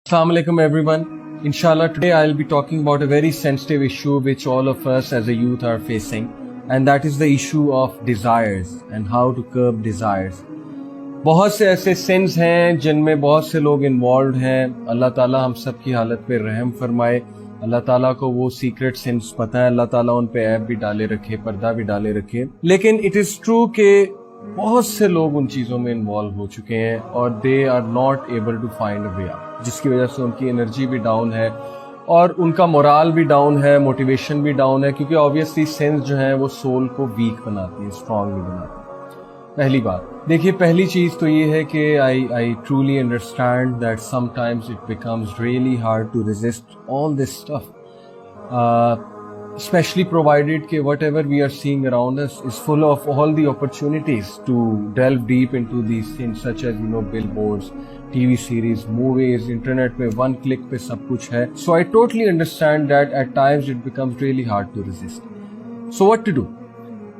Assalamu alaikum everyone. Inshallah today I'll be talking about a very sensitive issue which all of us as a youth are facing, and that is the issue of desires and how to curb desires. बहुत से ऐसे sins हैं जिनमें बहुत से लोग involved हैं. अल्लाह ताला हम सब की हालत पे रहम फरमाए. अल्लाह ताला को वो secret sins पता है. अल्लाह ताला उन पे ऐब भी डाले रखे, पर्दा भी डाले रखे. लेकिन it is true कि बहुत से लोग उन चीज़ों में इन्वॉल्व हो चुके हैं और they are not able to find a way out, जिसकी वजह से उनकी एनर्जी भी डाउन है और उनका मोराल भी डाउन है, मोटिवेशन भी डाउन है, क्योंकि ऑब्वियसली सेंस जो है वो सोल को वीक बनाती है, स्ट्रांग नहीं बनाती. पहली बात देखिए, पहली चीज़ तो ये है कि I truly understand that sometimes it becomes really hard to resist all this stuff, especially provided that whatever we are seeing around us is full of all the opportunities to delve deep into these things, such as billboards, TV series, movies, internet पे one click पे सब कुछ है. So I totally understand that at times it becomes really hard to resist. So what to do?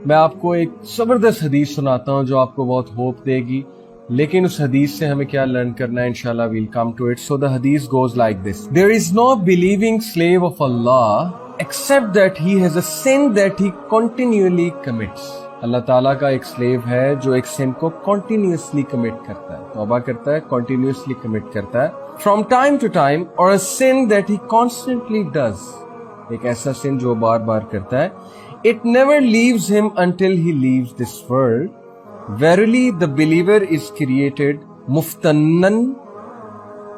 मैं आपको एक जबरदस्त हदीस सुनाता हूँ जो आपको बहुत होप देगी, लेकिन उस हदीस से हमें क्या लर्न करना है इंशाल्लाह we'll come to it. So the hadith goes like this: There is no believing slave of Allah except that he has a sin that he continually commits. अल्लाह ताला का एक स्लेव है जो एक सिन को continuously commit करता है, तौबा करता है, continuously commit करता है, from time to time, or a sin that he constantly does, एक ऐसा सिन जो बार बार करता है. It never leaves him until he leaves this world. Verily the believer is created muftannan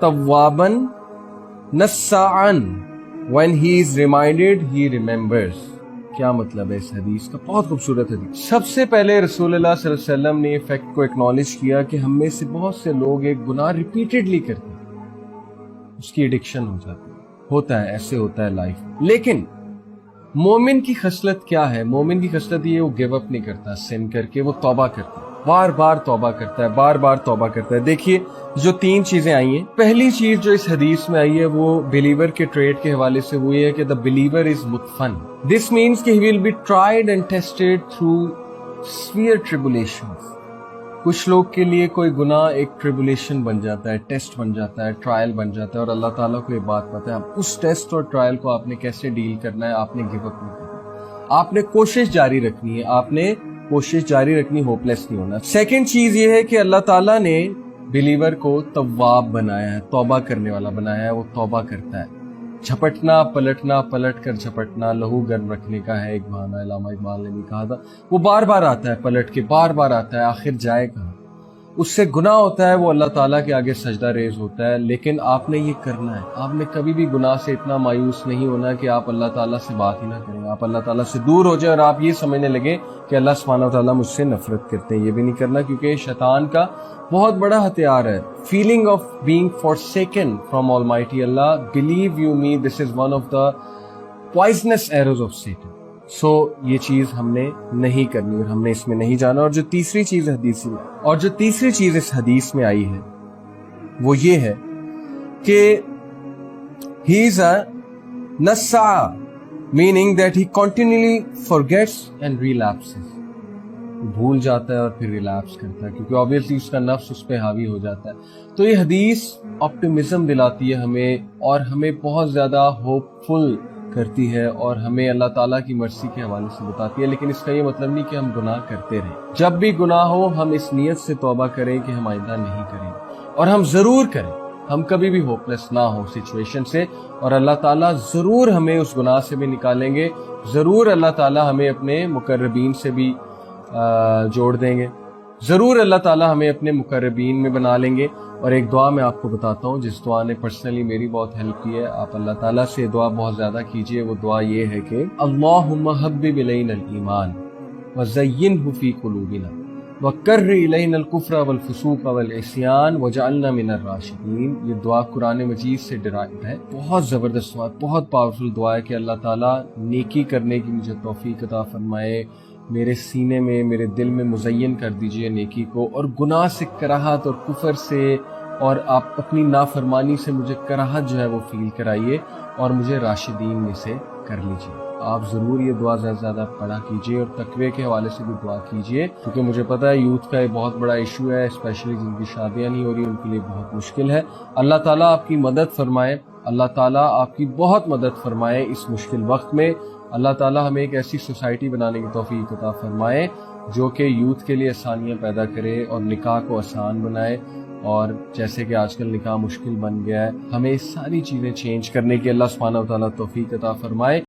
tawwaban nassa'an. When he is reminded, he remembers. क्या मतलब है इस हदीस का? बहुत खूबसूरत हदीस. सबसे पहले रसूलुल्लाह सल्लल्लाहु अलैहि वसल्लम ने फैक्ट को एक्नॉलेज किया कि हम में से बहुत से लोग एक गुनाह रिपीटेडली करते हैं, उसकी एडिक्शन हो जाती है. होता है, ऐसे होता है लाइफ. लेकिन मोमिन की खसलत क्या है? मोमिन की खसलत ये, वो गिव अप नहीं करता. सिन करके वो तौबा करता है, बार बार तौबा करता है, बार बार तौबा करता है. देखिए जो तीन चीजें आई हैं, पहली चीज जो इस हदीस में आई है वो बिलीवर के ट्रेड के हवाले से वो ये है कि द बिलीवर इज मुतफन. दिस मीन्स कि he will be tried and tested through severe tribulations. कुछ लोग के लिए कोई गुनाह एक ट्रिबुलेशन बन जाता है, टेस्ट बन जाता है, ट्रायल बन जाता है, और अल्लाह ताला को ये बात पता है उस टेस्ट और ट्रायल को आपने कैसे डील करना है. आपने गिव अप नहीं करना, आपने कोशिश जारी रखनी है, आपने कोशिश जारी रखनी, होपलेस नहीं होना. सेकंड चीज ये है कि अल्लाह ताला ने बिलीवर को तव्वाब बनाया है, तौबा करने वाला बनाया है. वो तौबा करता है, झपटना पलटना, पलट कर झपटना लहू गर्म रखने का है एक बहाना. अल्लामा इकबाल ने भी कहा था. वो बार बार आता है, पलट के बार बार आता है, आखिर जाए कहाँ? उससे गुनाह होता है, वो अल्लाह ताला के आगे सजदा रेज होता है. लेकिन आपने ये करना है, आपने कभी भी गुनाह से इतना मायूस नहीं होना कि आप अल्लाह ताला से बात ही ना करें, आप अल्लाह ताला से दूर हो जाए और आप ये समझने लगे कि अल्लाह सुब्हानहू व तआला मुझसे नफरत करते हैं. ये भी नहीं करना, क्योंकि शैतान का बहुत बड़ा हथियार है feeling of being forsaken from almighty अल्लाह. Believe you me, this is one of the poisonous arrows of Satan. So ये चीज हमने नहीं करनी और हमने इसमें नहीं जाना. और जो तीसरी चीज इस हदीस में आई है वो ये है कि ही इज अ नस्सा, meaning that he continuously forgets and relapses. भूल जाता है और फिर रिलैप्स करता है, क्योंकि ऑब्वियसली उसका नफ्स उस पर हावी हो जाता है. तो ये हदीस ऑप्टिमिज्म दिलाती है हमें और हमें बहुत ज्यादा होपफुल करती है और हमें अल्लाह ताला की मर्सी के हवाले से बताती है. लेकिन इसका ये मतलब नहीं कि हम गुनाह करते रहें. जब भी गुनाह हो हम इस नियत से तौबा करें कि हम आइंदा नहीं करेंगे, और हम जरूर करें. हम कभी भी होपलेस ना हो सिचुएशन से, और अल्लाह ताला जरूर हमें उस गुनाह से भी निकालेंगे. जरूर अल्लाह ताला हमें अपने मुकर्रबीन से भी जोड़ देंगे. जरूर अल्लाह ताला हमें अपने मुकर्रबीन में बना लेंगे. और एक दुआ मैं आपको बताता हूँ जिस दुआ ने पर्सनली मेरी बहुत हेल्प की है. आप अल्लाह ताला से दुआ बहुत ज्यादा कीजिए. वो दुआ ये है कि अल्लाहुम्मा हब्बिब इलैनल ईमान व ज़य्यिनहु फी कुलूबिना व कर्र इलैनल कुफ्र वल फुसूक वल इस्यान वजअलना मिनर राशिदीन. ये दुआ कुरान मजीद से डिराइव्ड है. बहुत जबरदस्त दुआ, बहुत पावरफुल दुआ है कि अल्लाह ताला नेकी करने की मुझे तौफीक अता फरमाए. मेरे सीने में, मेरे दिल में मुज़य्यन कर दीजिए नेकी को, और गुनाह से, कराहत और कुफर से اور آپ اپنی نافرمانی سے مجھے کراہت جو ہے وہ فیل کرائیے اور مجھے راشدین میں سے کر لیجیے۔ آپ ضرور یہ دعا زیادہ سے زیادہ پڑھا کیجیے اور تقوی کے حوالے سے بھی دعا کیجیے، کیونکہ مجھے پتہ ہے یوتھ کا یہ بہت بڑا ایشو ہے، اسپیشلی جن کی شادیاں نہیں ہو رہی ان کے لیے بہت مشکل ہے۔ اللہ تعالیٰ آپ کی مدد فرمائے، اللہ تعالیٰ آپ کی بہت مدد فرمائے اس مشکل وقت میں۔ اللہ تعالیٰ ہمیں ایک ایسی سوسائٹی بنانے کی توفیق عطا فرمائے جو کہ یوتھ کے لیے آسانیاں پیدا کرے اور نکاح کو آسان بنائے، اور جیسے کہ آج کل نکاح مشکل بن گیا ہے، ہمیں ساری چیزیں چینج کرنے کی اللہ سبحانہ و تعالیٰ توفیق عطا فرمائے۔